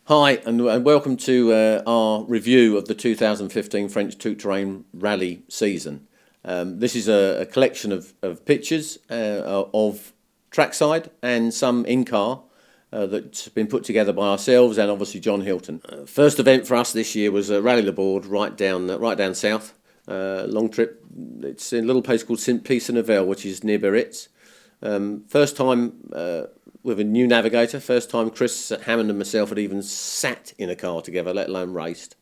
Hi, and welcome to our review of the 2015 French Tout Terrain rally season. This is a collection of pictures of trackside and some in-car that's been put together by ourselves and obviously John Hilton. First event for us this year was Rally Board right down south. Long trip. It's in a little place called Saint-Pice-Nivelle, which is near Biarritz. First time with a new navigator, first time Chris Hammond and myself had even sat in a car together, let alone raced.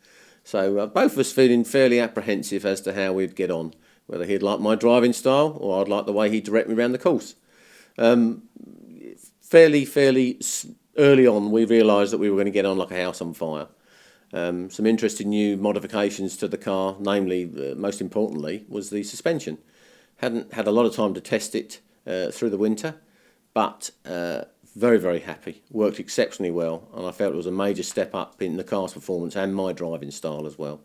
So both of us feeling fairly apprehensive as to how we'd get on, whether he'd like my driving style or I'd like the way he'd direct me around the course. Fairly early on we realised that we were going to get on like a house on fire. Some interesting new modifications to the car, namely, most importantly, was the suspension. Hadn't had a lot of time to test it through the winter, but very, very happy. Worked exceptionally well, and I felt it was a major step up in the car's performance and my driving style as well.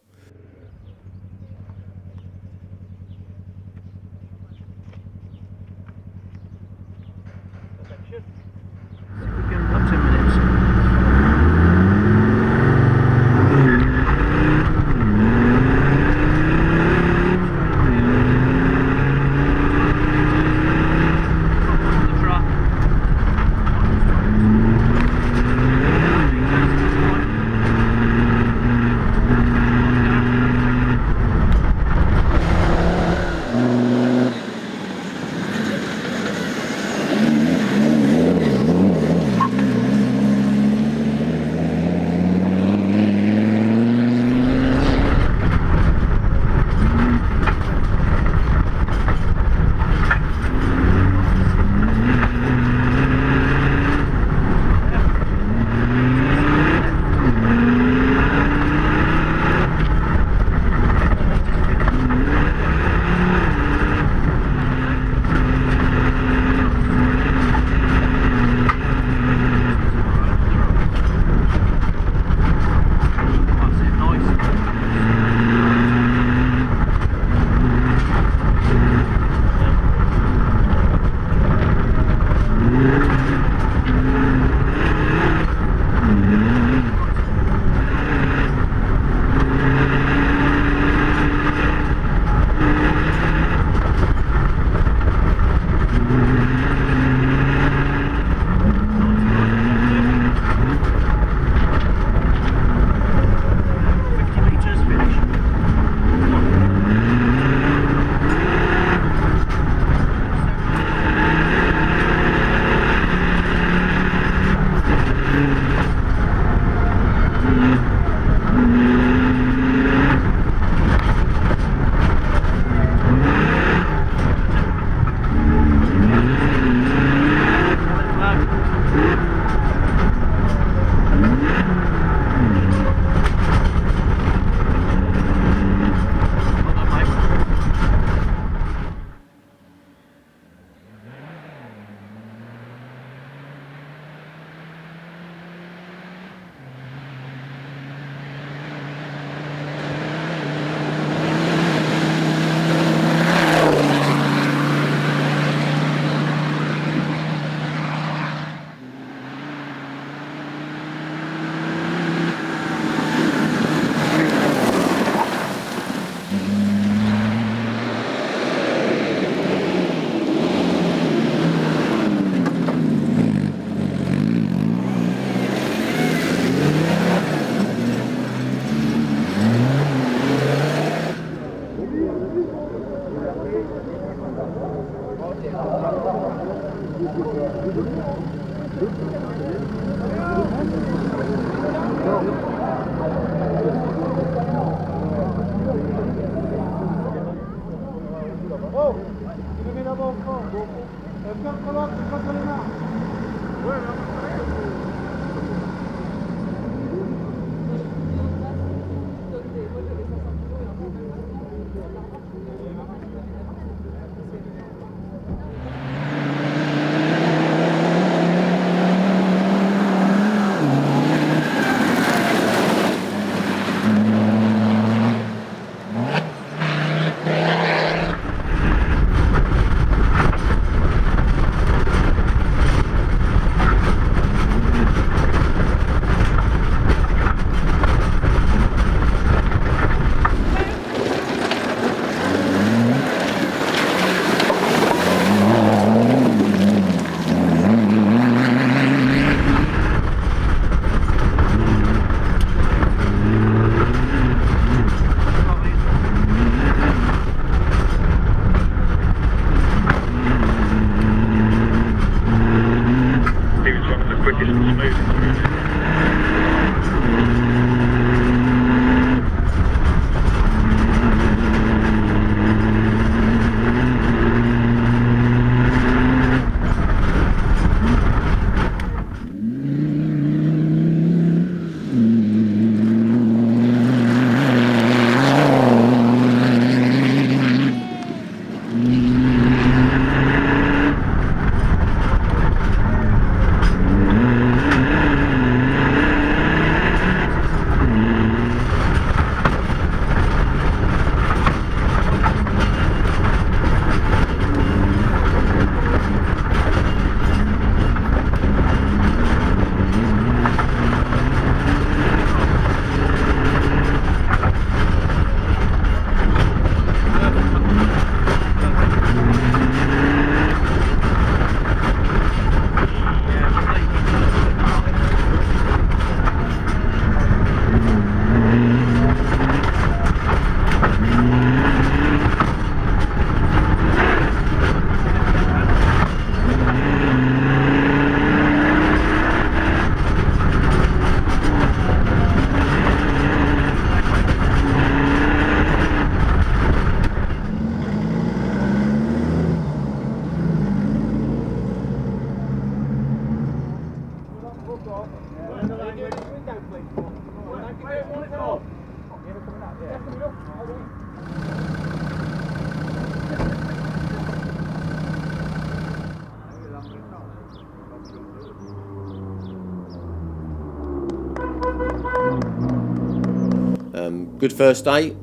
Good first day.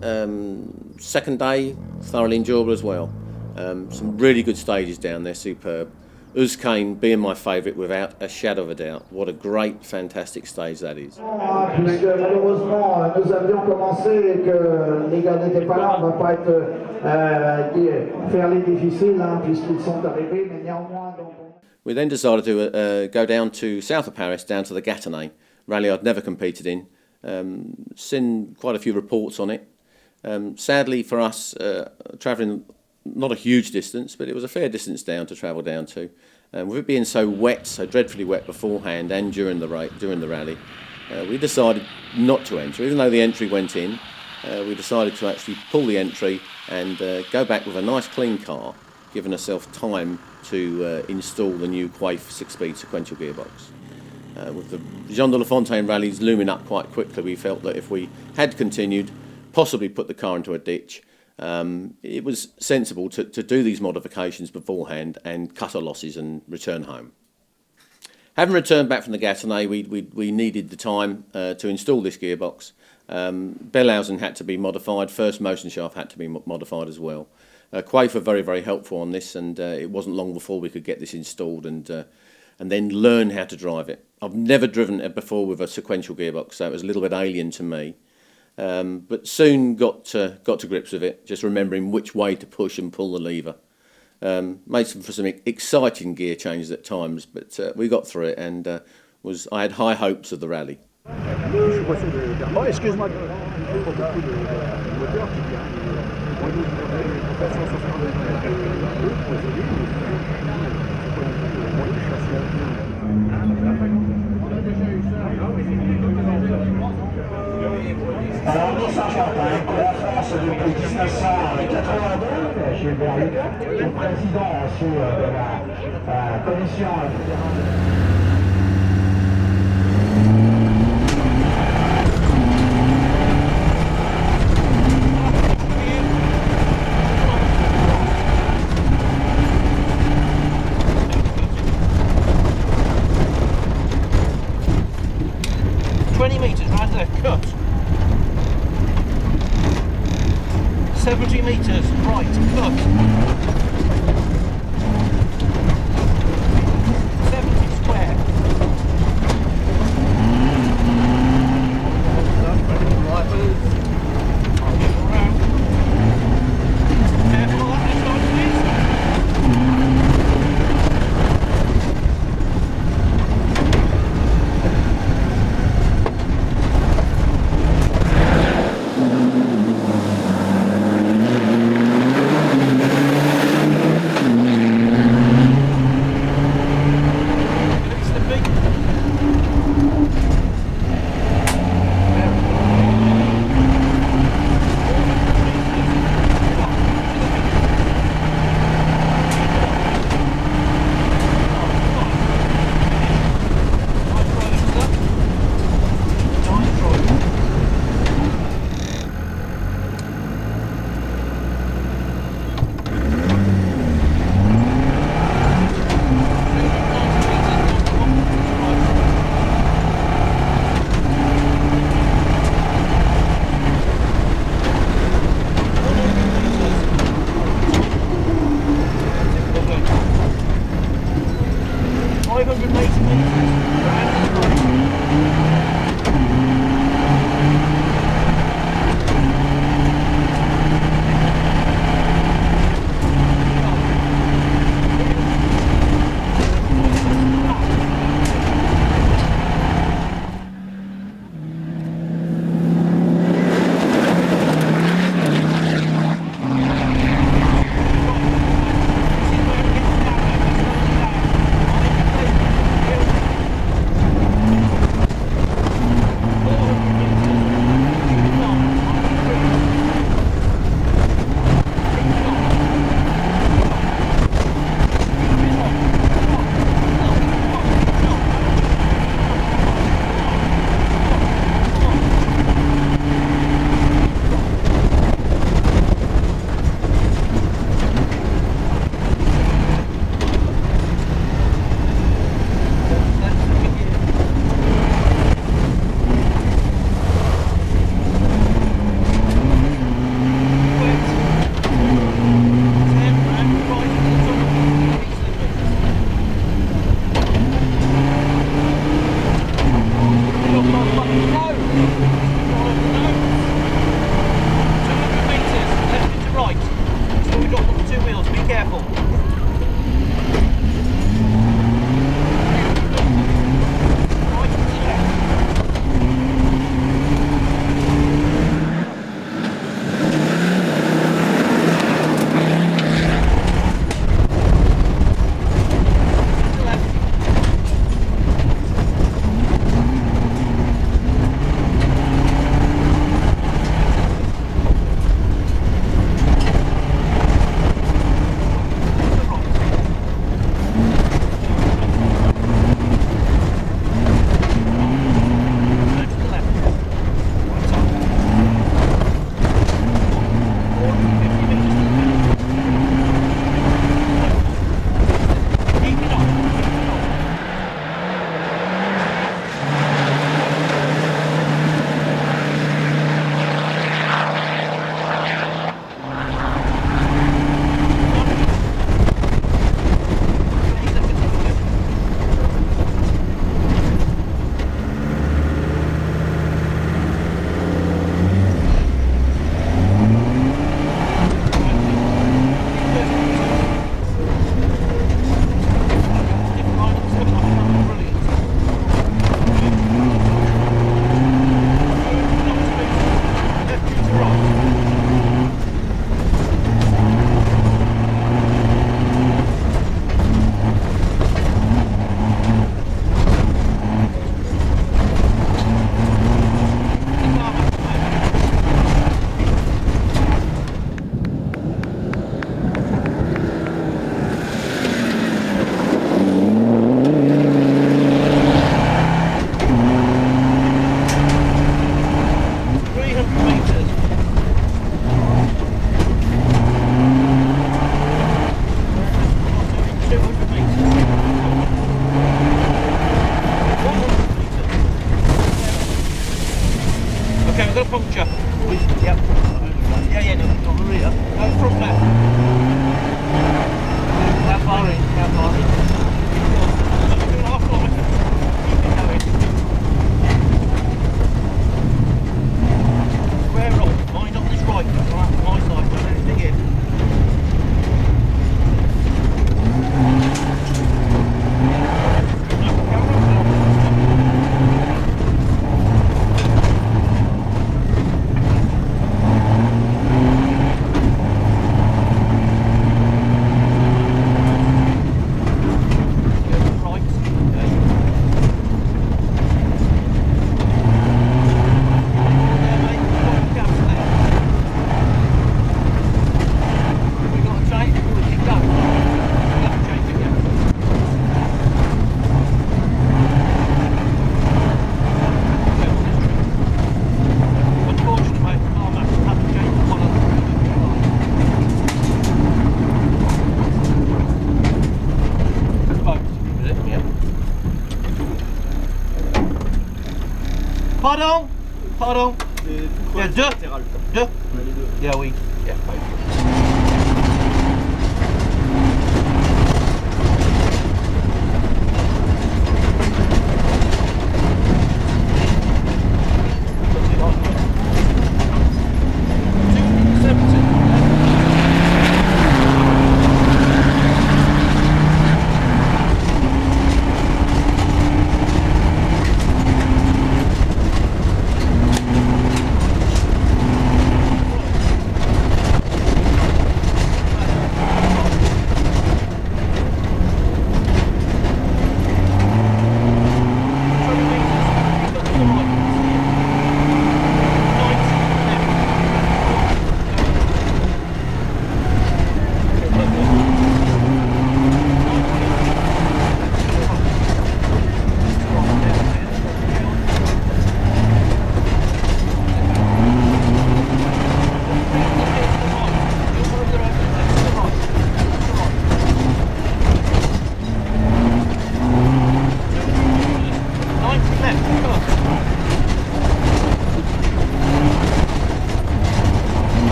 Second day, thoroughly enjoyable as well. Some really good stages down there, superb. Uzkane being my favourite without a shadow of a doubt. What a great, fantastic stage that is. Puisque malheureusement nous avions commencé et que les gars n'étaient pas là, on ne va pas faire les difficiles puisqu'ils sont arrivés, mais néanmoins. We then decided to go down to south of Paris, down to the Gâtinais, rally I'd never competed in. Seen quite a few reports on it. Sadly for us, travelling not a huge distance, but it was a fair distance down to travel down to. With it being so wet, so dreadfully wet beforehand and during the rally, we decided not to enter. Even though the entry went in, we decided to actually pull the entry and go back with a nice clean car, giving ourselves time to install the new Quaife 6-speed sequential gearbox. With the Jean de La Fontaine rallies looming up quite quickly, we felt that if we had continued, possibly put the car into a ditch, it was sensible to do these modifications beforehand and cut our losses and return home. Having returned back from the Gâtinais, we needed the time to install this gearbox. Bellhausen had to be modified, first motion shaft had to be modified as well. Quaife were very, very helpful on this, and it wasn't long before we could get this installed and then learn how to drive it. I've never driven it before with a sequential gearbox, so it was a little bit alien to me. But soon got to grips with it, just remembering which way to push and pull the lever. Made for some exciting gear changes at times, but we got through it, and I had high hopes of the rally. Alors, Andy Sargeant, pour la France depuis 1982, chez Berlin, le président de la commission. 20 metres right there, cut. 70 metres right, cut. 70 square. Right move. Around. Careful on that side, please. Pardon? Pardon? Il y a deux. Deux? Yeah, oui. Yeah.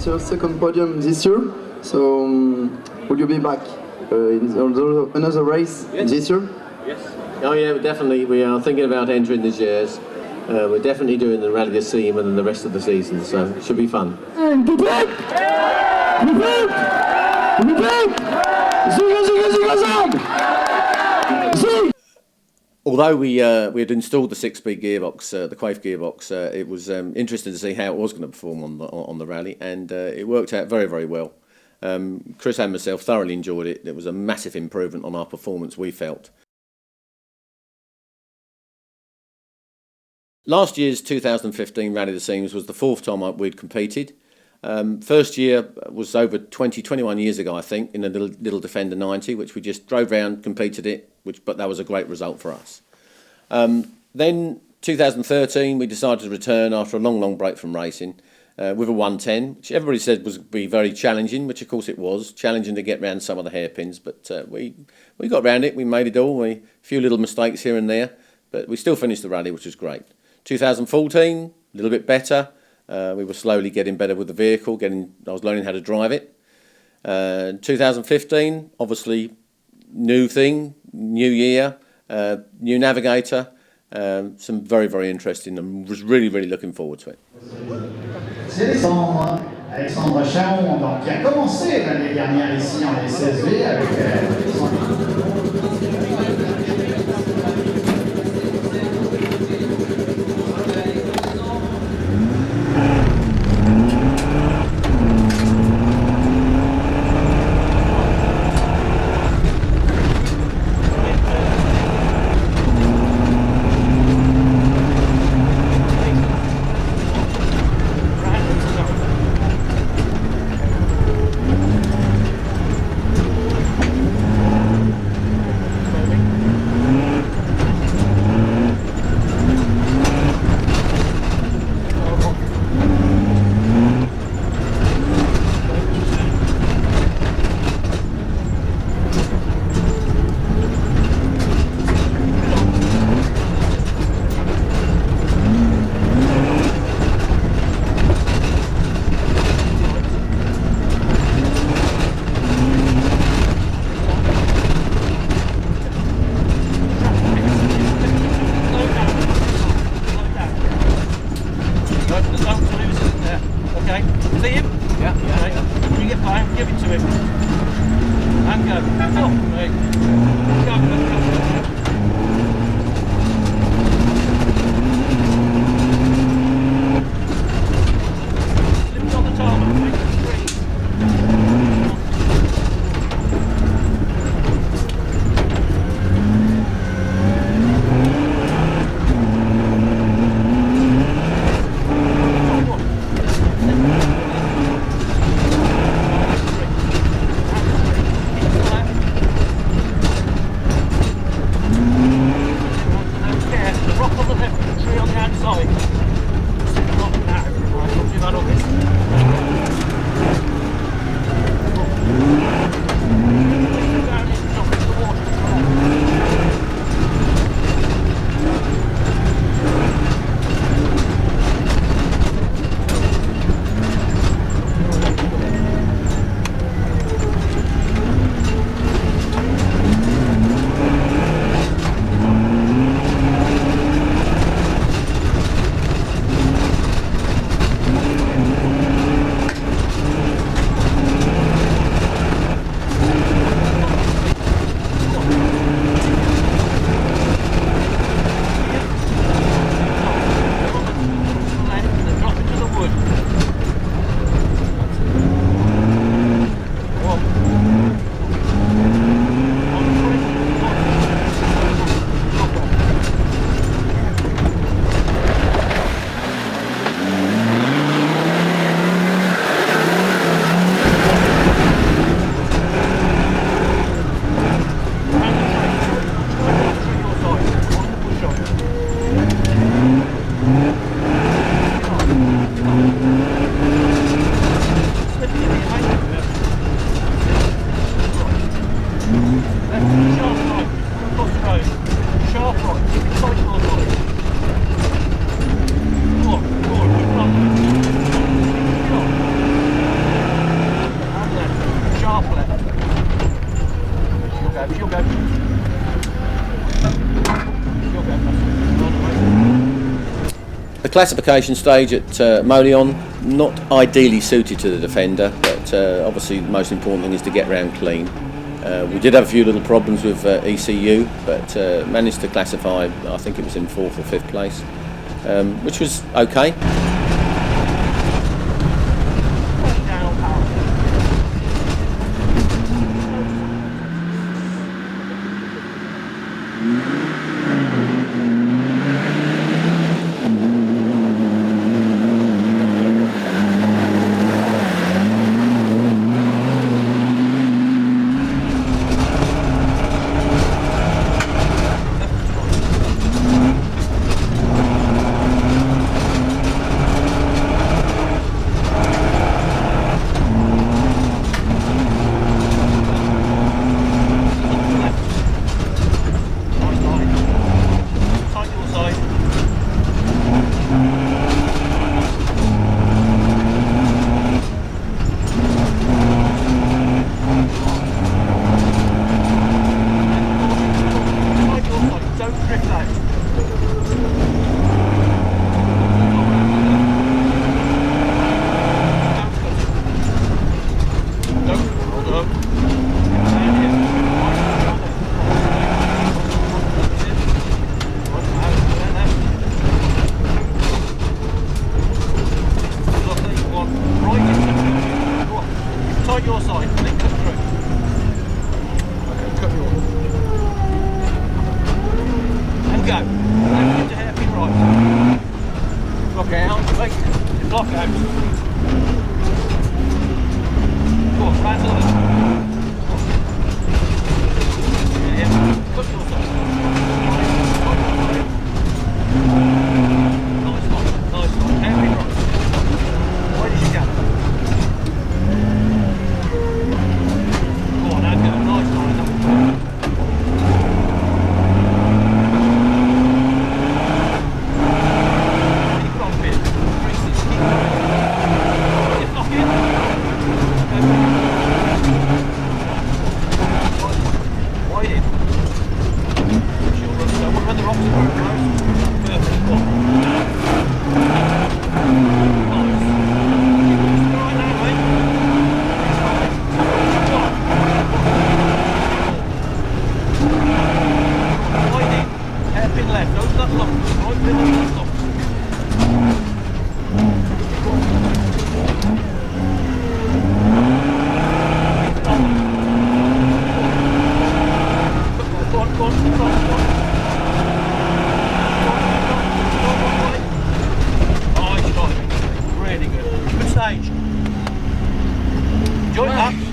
your second podium this year, so will you be back in another race this year? Yes. Oh yeah, definitely. We are thinking about entering this year's. We're definitely doing the Rally of Cimes and the rest of the season, so it should be fun. Although we had installed the 6-speed gearbox, the Quaife gearbox, it was interesting to see how it was going to perform on the rally, and it worked out very, very well. Chris and myself thoroughly enjoyed it. It was a massive improvement on our performance, we felt. Last year's 2015 Rally of Cimes was the 4th time we'd competed. First year was over 21 years ago, I think, in a little Defender 90, which we just drove round, competed it, but that was a great result for us. Then 2013, we decided to return after a long break from racing with a 110, which everybody said would be very challenging, which of course it was, challenging to get round some of the hairpins, but we got round it, we made it all, a few little mistakes here and there, but we still finished the rally, which was great. 2014, a little bit better. We were slowly getting better with the vehicle, I was learning how to drive it. 2015, obviously, new thing, new year, new Navigator, some very interesting, and was really looking forward to it. C'est Alexandre Charon, donc, qui a commencé l'année dernière ici en SSV avec And go. Oh, mate. Go, go, go. Lift on the tarmac, make it straight. The classification stage at Molion, not ideally suited to the Defender, but obviously the most important thing is to get around clean. We did have a few little problems with ECU, but managed to classify, I think it was in 4th or 5th place, which was okay.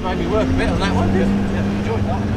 made me work a bit on that one. Yeah, enjoyed that.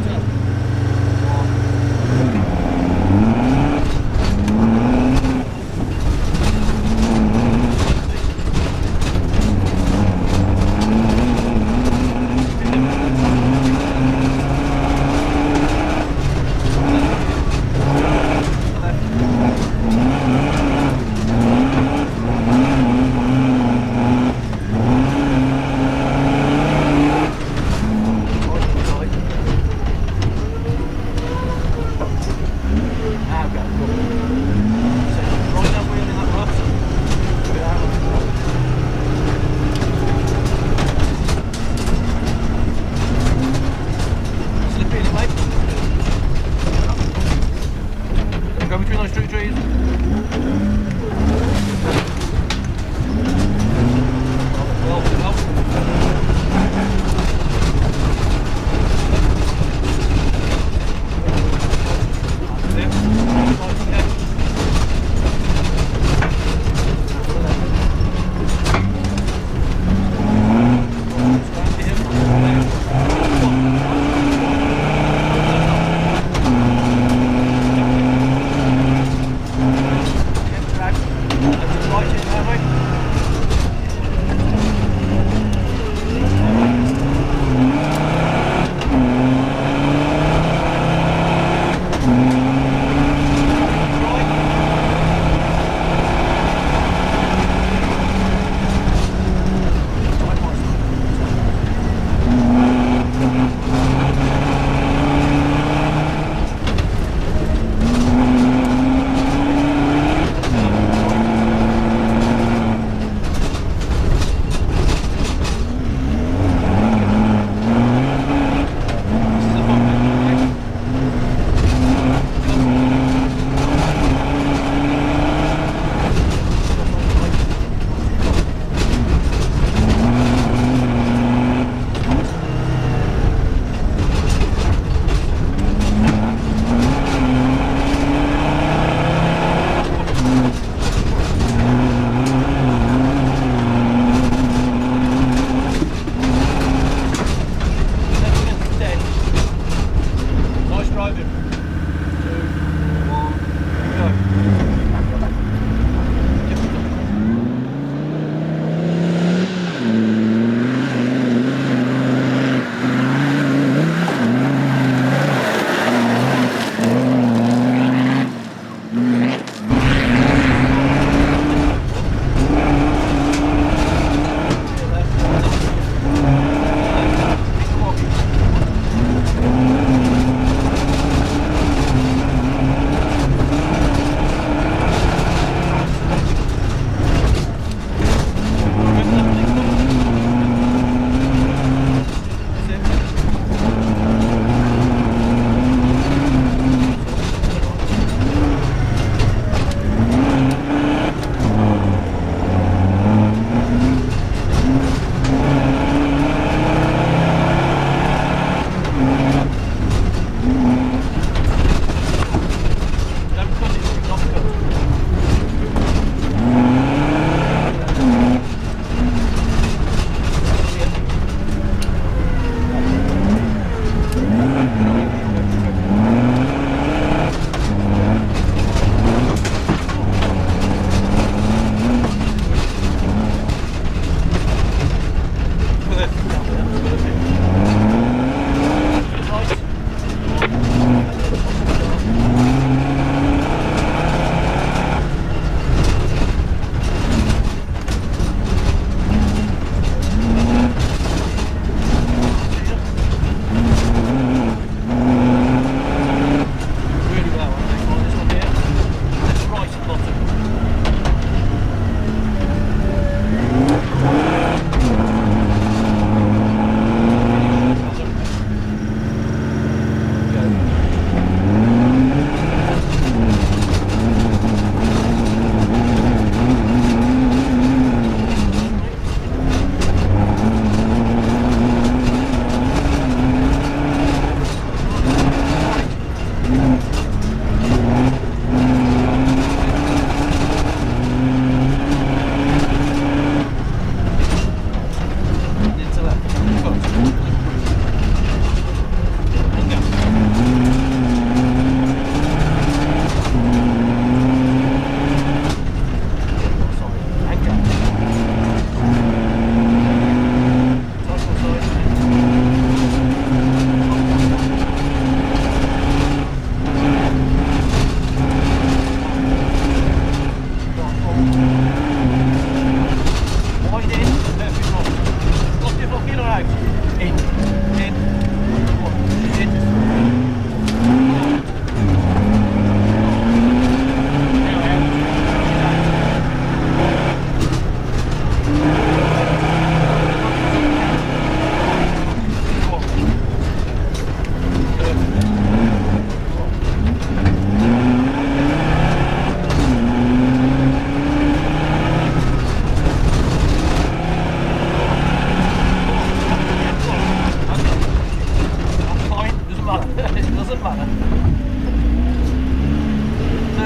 look like that?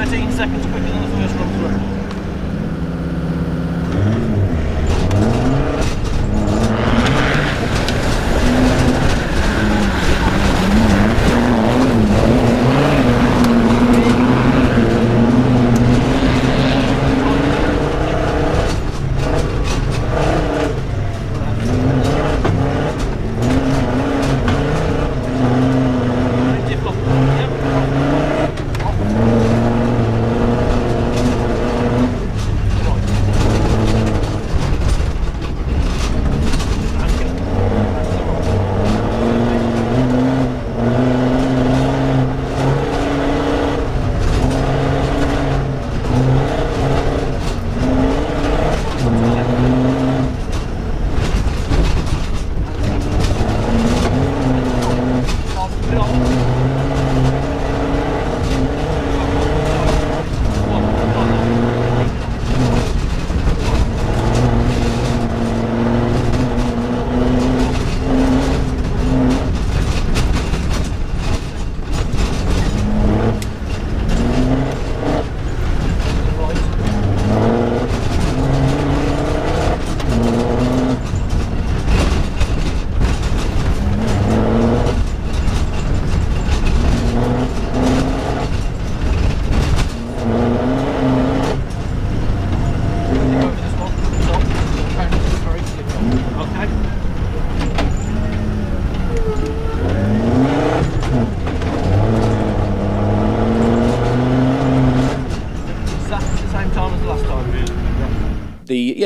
13 seconds quicker than the first run through.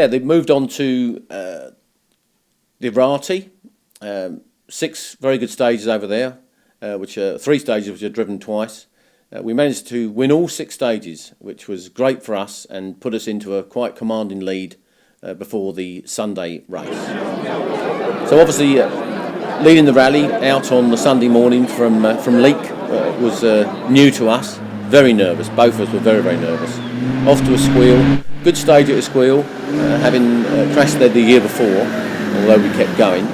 They've moved on to the Rati, 6 very good stages over there, which are 3 stages which are driven twice. We managed to win all 6 stages, which was great for us and put us into a quite commanding lead before the Sunday race. So obviously leading the rally out on the Sunday morning from Leek was new to us, very nervous, both of us were very, very nervous. Off to a squeal, good stage at a squeal, having crashed there the year before, although we kept going.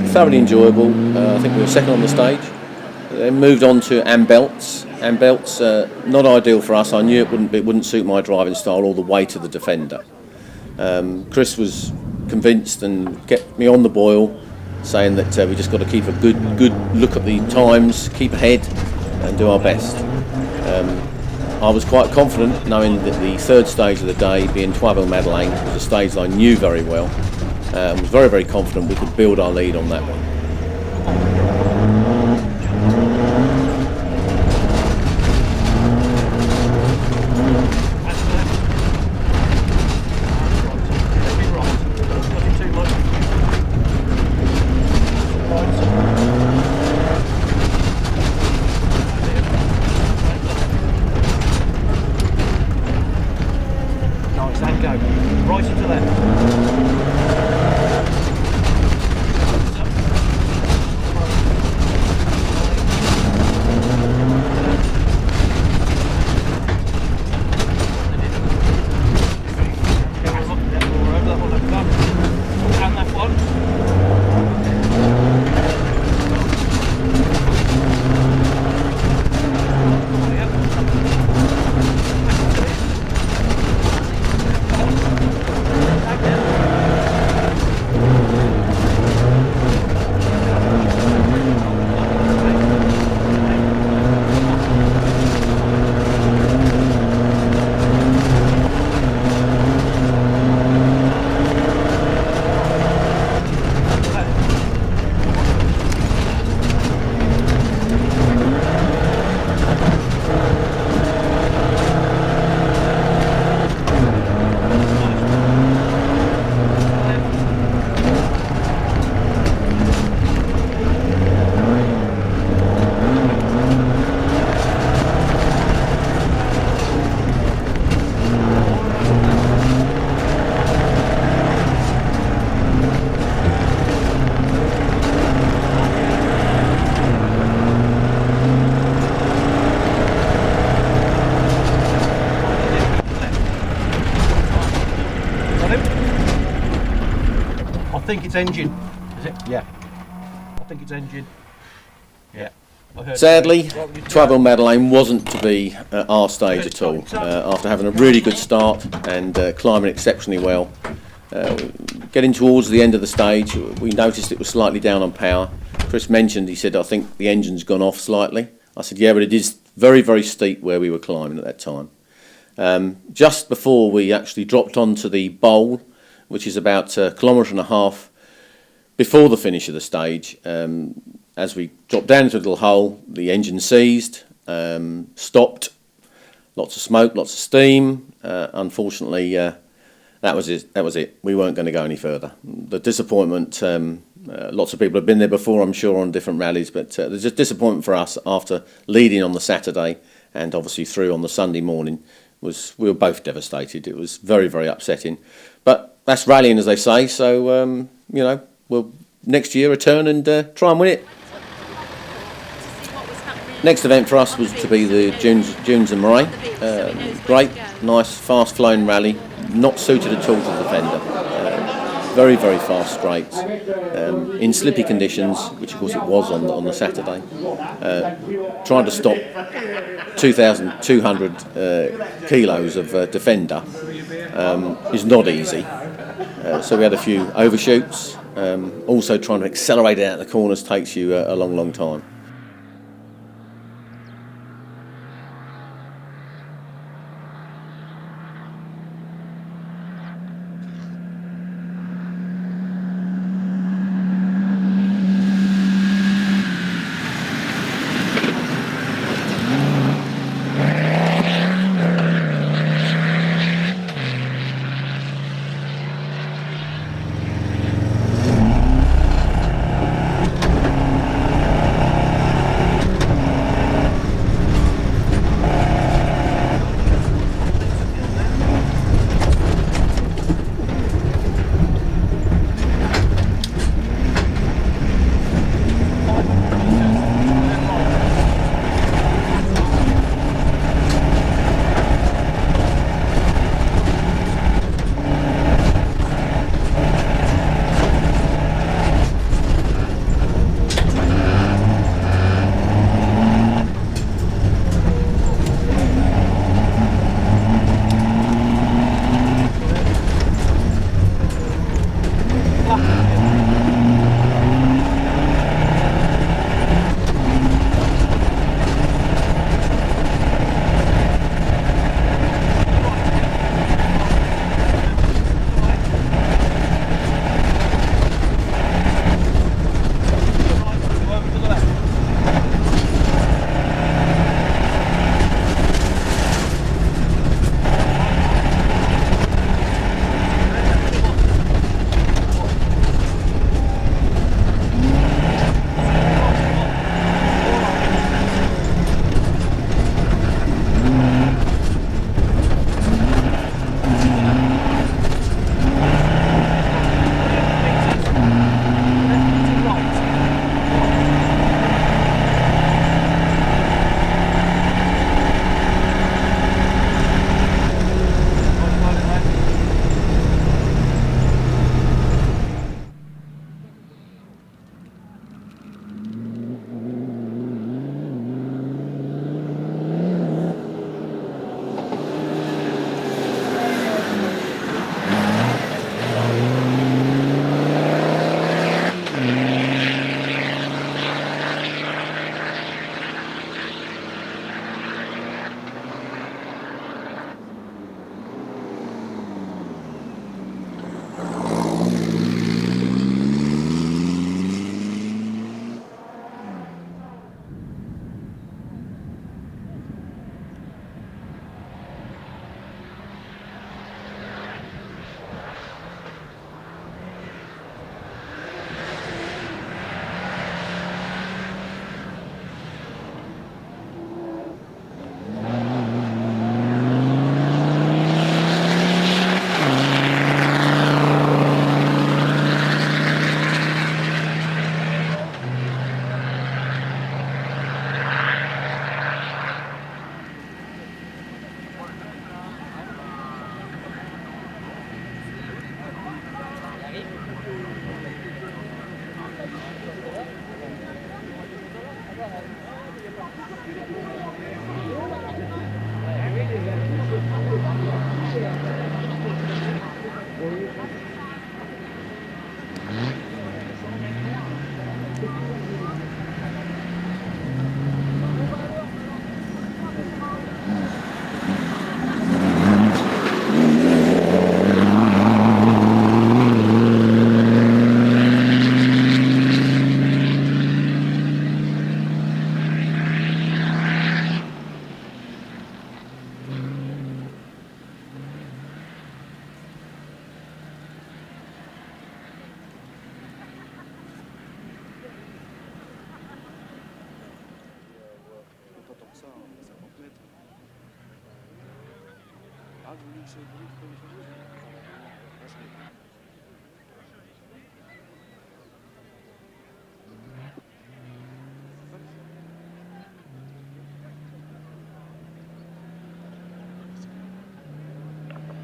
Thoroughly enjoyable. I think we were second on the stage. Then moved on to Ambelts. Ambelts, not ideal for us. I knew it wouldn't suit my driving style or the weight of the Defender. Chris was convinced and kept me on the boil, saying that we just got to keep a good look at the times, keep ahead, and do our best. I was quite confident, knowing that the 3rd stage of the day, being Toisville-Madeleine, was a stage that I knew very well. I was very, very confident we could build our lead on that one. Right into left. think it's engine, is it? Yeah. I think it's engine. Yeah. Sadly, Trouble Madeleine wasn't to be our stage at all. After having a really good start and climbing exceptionally well, getting towards the end of the stage, we noticed it was slightly down on power. Chris mentioned, he said, I think the engine's gone off slightly. I said, yeah, but it is very, very steep where we were climbing at that time. Just before we actually dropped onto the bowl, which is about a kilometre and a half before the finish of the stage, as we dropped down into a little hole, the engine seized, stopped, lots of smoke, lots of steam. Unfortunately, that was it. We weren't going to go any further. The disappointment, lots of people have been there before, I'm sure, on different rallies, but there's a disappointment for us after leading on the Saturday and obviously through on the Sunday morning. We were both devastated. It was very, very upsetting. But that's rallying, as they say, so, you know, we'll next year return and try and win it. Next event for us was to be the Dunes and Moray. Great, nice, fast-flowing rally, not suited at all to the Defender. Very, very fast straights, in slippy conditions, which of course it was on the Saturday. Trying to stop 2,200 kilos of Defender is not easy. So we had a few overshoots. Also trying to accelerate out the corners takes you a long, long time.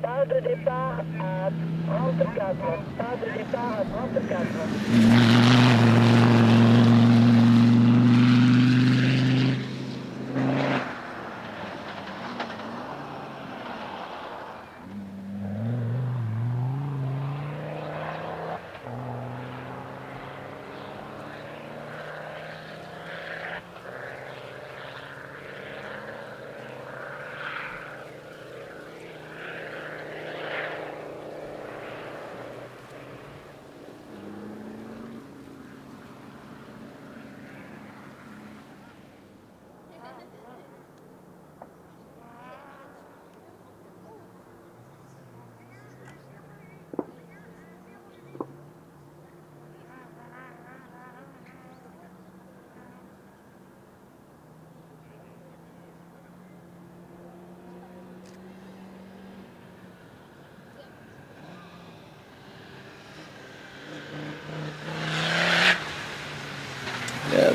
Pas de départ à 34. Pas de départ à 34.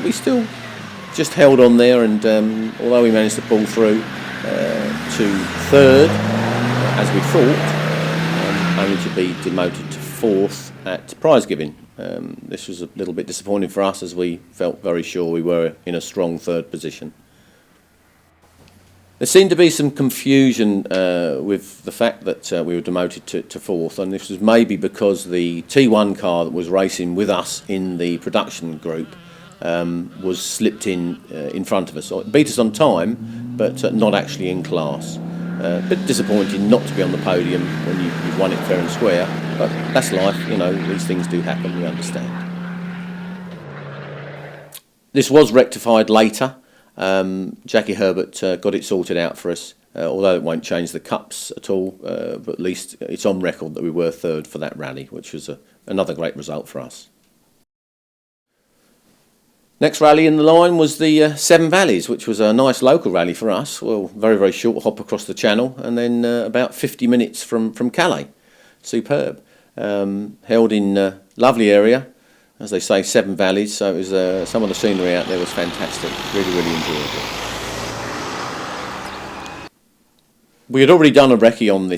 We still just held on there, and although we managed to pull through to third, as we thought, only to be demoted to fourth at prize giving. This was a little bit disappointing for us, as we felt very sure we were in a strong third position. There seemed to be some confusion with the fact that we were demoted to fourth, and this was maybe because the T1 car that was racing with us in the production group was slipped in front of us. So it beat us on time, but not actually in class. A bit disappointing not to be on the podium when you've won it fair and square, but that's life, you know, these things do happen, we understand. This was rectified later. Jackie Herbert got it sorted out for us, although it won't change the cups at all, but at least it's on record that we were third for that rally, which was another great result for us. Next rally in the line was the Seven Valleys, which was a nice local rally for us. Well, very, very short hop across the channel, and then about 50 minutes from Calais. Superb. Held in lovely area, as they say, Seven Valleys, so it was, some of the scenery out there was fantastic, really, really enjoyable. We had already done a recce on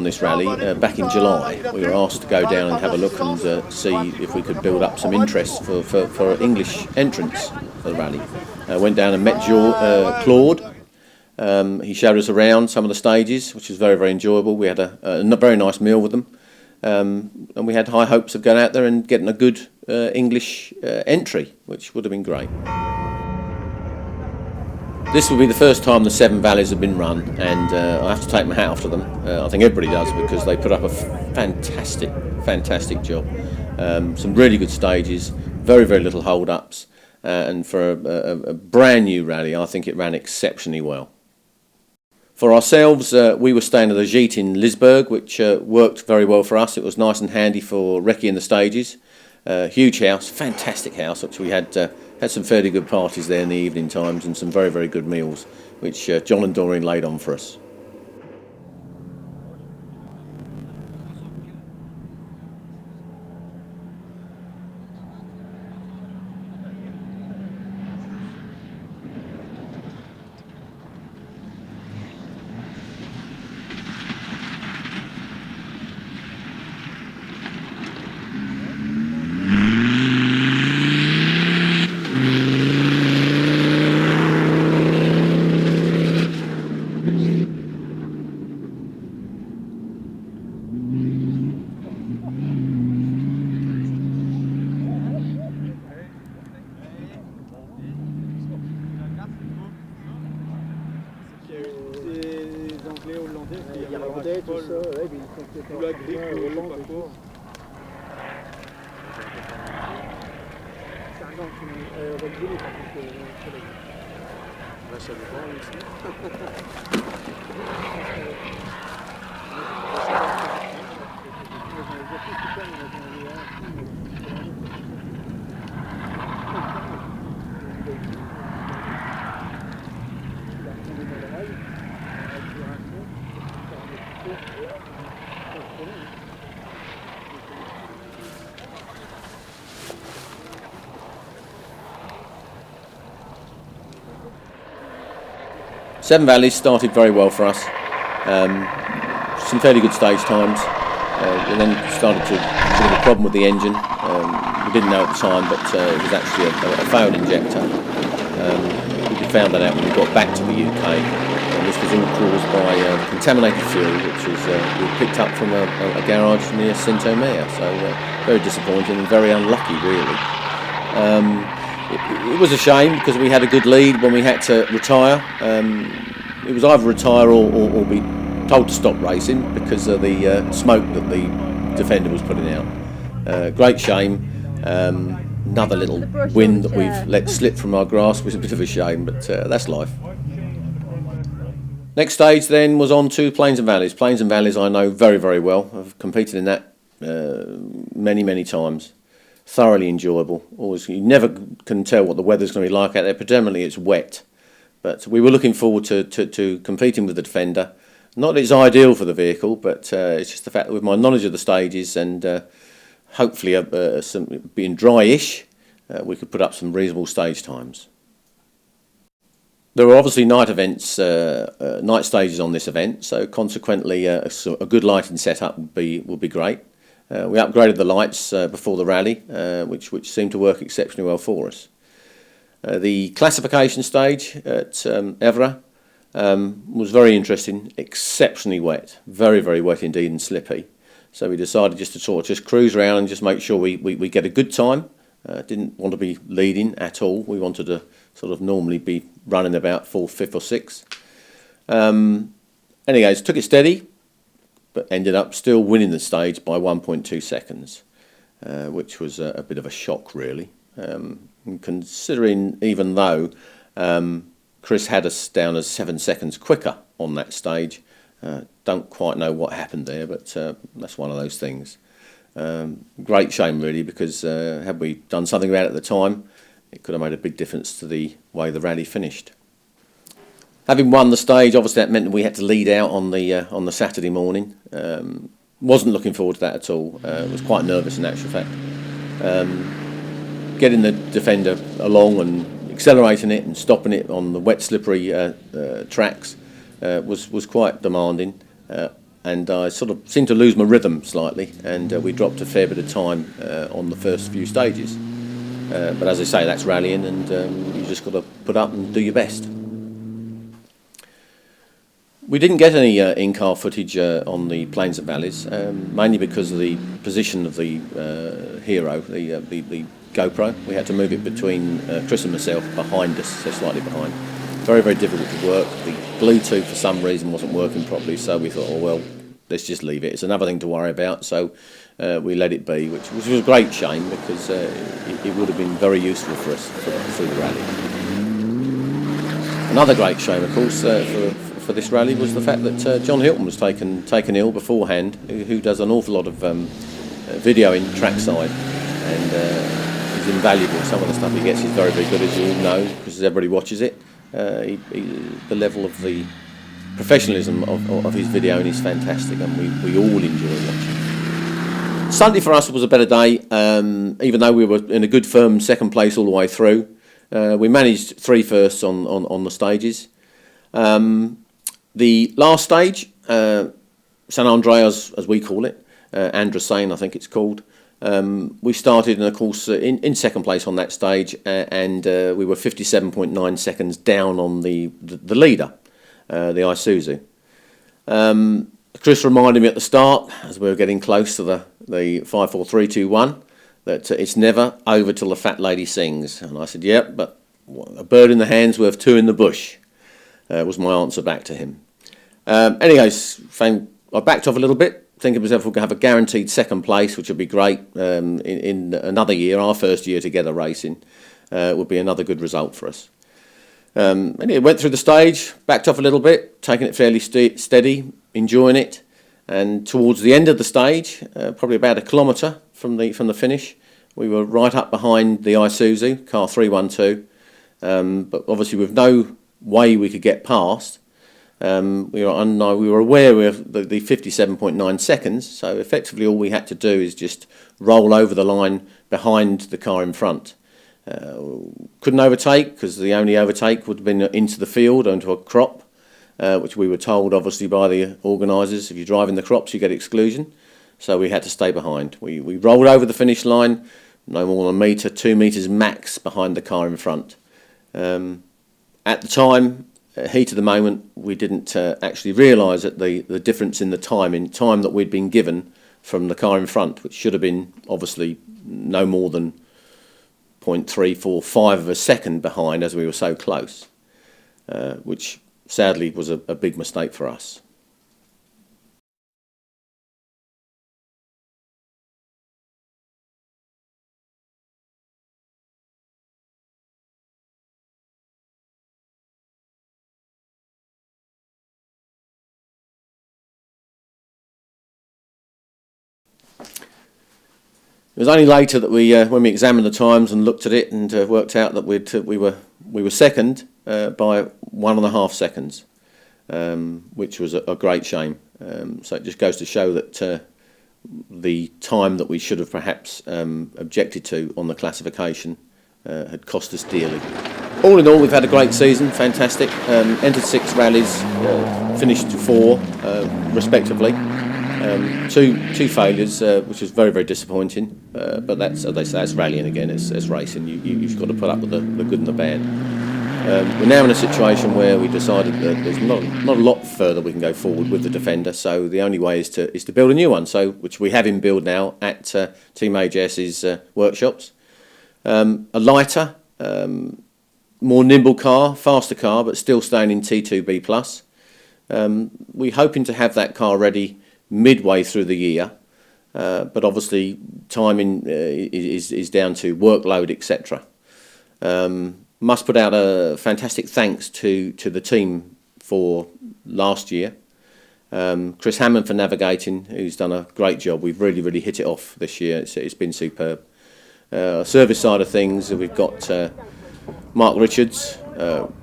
this rally back in July. We were asked to go down and have a look and see if we could build up some interest for English entrants for the rally. Went down and met Claude. He showed us around some of the stages, which was very, very enjoyable. We had a very nice meal with them. And we had high hopes of going out there and getting a good English entry, which would have been great. This will be the first time the Seven Valleys have been run, and I have to take my hat off to them. I think everybody does, because they put up a fantastic job. Some really good stages, very, very little hold-ups, and for a brand new rally, I think it ran exceptionally well. For ourselves, we were staying at a gîte in Lisburg, which worked very well for us. It was nice and handy for recceing the stages. Huge house, fantastic house, which we had some fairly good parties there in the evening times, and some very, very good meals, which John and Doreen laid on for us. Il regardait tout ça, ouais, puis il comptait la grippe, le long de quoi. Sargeant, Rodrigo, ça dépend aussi. Seven Valleys started very well for us. Some fairly good stage times. We then started to have a problem with the engine. We didn't know at the time, but it was actually a failed injector. We found that out when we got back to the UK. This was all caused by contaminated fuel, which was we picked up from a garage near Saint-Omer. So very disappointing and very unlucky, really. It was a shame because we had a good lead when we had to retire. It was either retire or be told to stop racing because of the smoke that the Defender was putting out. Great shame. Another little win that we've let slip from our grasp was a bit of a shame, but that's life. Next stage then was on to Plains and Valleys. Plains and Valleys I know very, very well. I've competed in that many, many times. Thoroughly enjoyable. Always, you never can tell what the weather's going to be like out there. Predominantly it's wet. But we were looking forward to competing with the Defender. Not that it's ideal for the vehicle, but it's just the fact that with my knowledge of the stages and hopefully being dry-ish, we could put up some reasonable stage times. There are obviously night events, night stages on this event, so consequently a good lighting setup would be great. We upgraded the lights before the rally, which seemed to work exceptionally well for us. The classification stage at Evra was very interesting, exceptionally wet, very, very wet indeed and slippy. So we decided just to sort of just cruise around and just make sure we get a good time. Didn't want to be leading at all. We wanted to sort of normally be running about 4th, 5th or 6th. Anyways, took it steady, but ended up still winning the stage by 1.2 seconds, which was a bit of a shock, really. Considering even though Chris had us down as 7 seconds quicker on that stage, don't quite know what happened there, but that's one of those things. Great shame, really, because had we done something about it at the time, it could have made a big difference to the way the rally finished. Having won the stage, obviously that meant that we had to lead out on the Saturday morning. Wasn't looking forward to that at all. Was quite nervous in actual fact. Getting the Defender along and accelerating it and stopping it on the wet, slippery tracks was quite demanding. And I sort of seemed to lose my rhythm slightly, and we dropped a fair bit of time on the first few stages. But as I say, that's rallying, and you just got to put up and do your best. We didn't get any in-car footage on the Plains and Valleys, mainly because of the position of the Hero, the GoPro. We had to move it between Chris and myself behind us, so slightly behind. Very, very difficult to work. The Bluetooth for some reason wasn't working properly, so we thought, oh well, let's just leave it. It's another thing to worry about, so we let it be, which was a great shame because it would have been very useful for us through the rally. Another great shame, of course, for this rally was the fact that John Hilton was taken ill beforehand, who does an awful lot of video in trackside, and he's invaluable. Some of the stuff he gets is very, very good, as you all know, because everybody watches it. The level of the professionalism of his videoing is fantastic, and we all enjoy watching. Sunday for us was a better day, even though we were in a good firm second place all the way through. We managed 3 firsts on the stages. The last stage, San Andreas, as we call it, Androsane I think it's called, we started, and of course in second place on that stage, and we were 57.9 seconds down on the leader, the Isuzu. Chris reminded me at the start, as we were getting close to the 5, 4, 3, 2, 1, that it's never over till the fat lady sings. And I said, yep, but a bird in the hand's worth 2 in the bush, was my answer back to him. Anyways, I backed off a little bit, thinking to myself we're going to have a guaranteed second place, which would be great in another year. Our first year together racing would be another good result for us. Anyway, went through the stage, backed off a little bit, taking it fairly steady, enjoying it. And towards the end of the stage, probably about a kilometre from the finish, we were right up behind the Isuzu, car 312. But obviously with no way we could get past, we were aware of the 57.9 seconds, so effectively all we had to do is just roll over the line behind the car in front. Couldn't overtake, because the only overtake would have been into the field, onto a crop, which we were told obviously by the organisers, if you drive in the crops you get exclusion, so we had to stay behind. We rolled over the finish line, no more than a metre, 2 metres max behind the car in front. At the time, heat of the moment, we didn't actually realise that the difference in the time that we'd been given from the car in front, which should have been obviously no more than 0.345 of a second behind, as we were so close, which sadly was a big mistake for us. It was only later that when we examined the times and looked at it and worked out that we were second by 1.5 seconds, which was a great shame. So it just goes to show that the time that we should have perhaps objected to on the classification had cost us dearly. All in all, we've had a great season, fantastic. Entered 6 rallies, finished 4 respectively. Two failures, which was very, very disappointing. But that's, as they say, it's rallying again. It's racing. You've got to put up with the good and the bad. We're now in a situation where we decided that there's not a lot further we can go forward with the Defender. So the only way is to build a new one. So which we have in build now at Team AJS's workshops. A lighter, more nimble car, faster car, but still staying in T2B plus. We're hoping to have that car ready midway through the year, but obviously timing is down to workload, etc. Must put out a fantastic thanks to the team for last year. Chris Hammond for navigating, who's done a great job. We've really hit it off this year. It's been superb. Service side of things, we've got Mark Richards,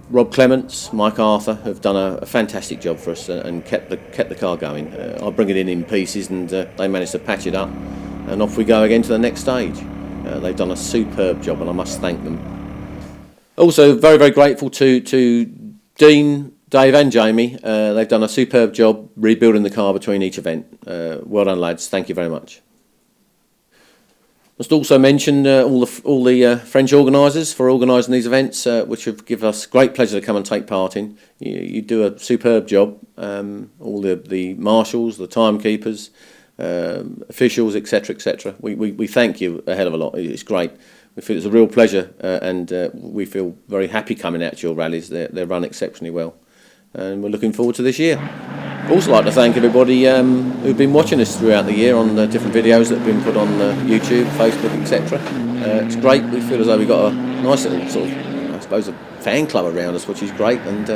Rob Clements, Mike Arthur have done a fantastic job for us and kept the car going. I'll bring it in pieces, and they managed to patch it up, and off we go again to the next stage. They've done a superb job, and I must thank them. Also, very grateful to Dean, Dave, and Jamie. They've done a superb job rebuilding the car between each event. Well done, lads. Thank you very much. Must also mention all the French organisers for organising these events, which have given us great pleasure to come and take part in. You do a superb job. All the marshals, the timekeepers, officials, etc. We thank you a hell of a lot. It's great. We feel it's a real pleasure, and we feel very happy coming out to your rallies. They're run exceptionally well, and we're looking forward to this year. I'd also like to thank everybody who've been watching us throughout the year on the different videos that have been put on YouTube, Facebook, etc. It's great. We feel as though we've got a nice little sort of, I suppose, a fan club around us, which is great, and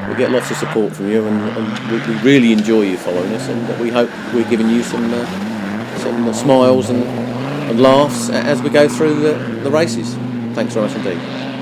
we get lots of support from you, and we really enjoy you following us, and we hope we're giving you some smiles and laughs as we go through the races. Thanks very much indeed.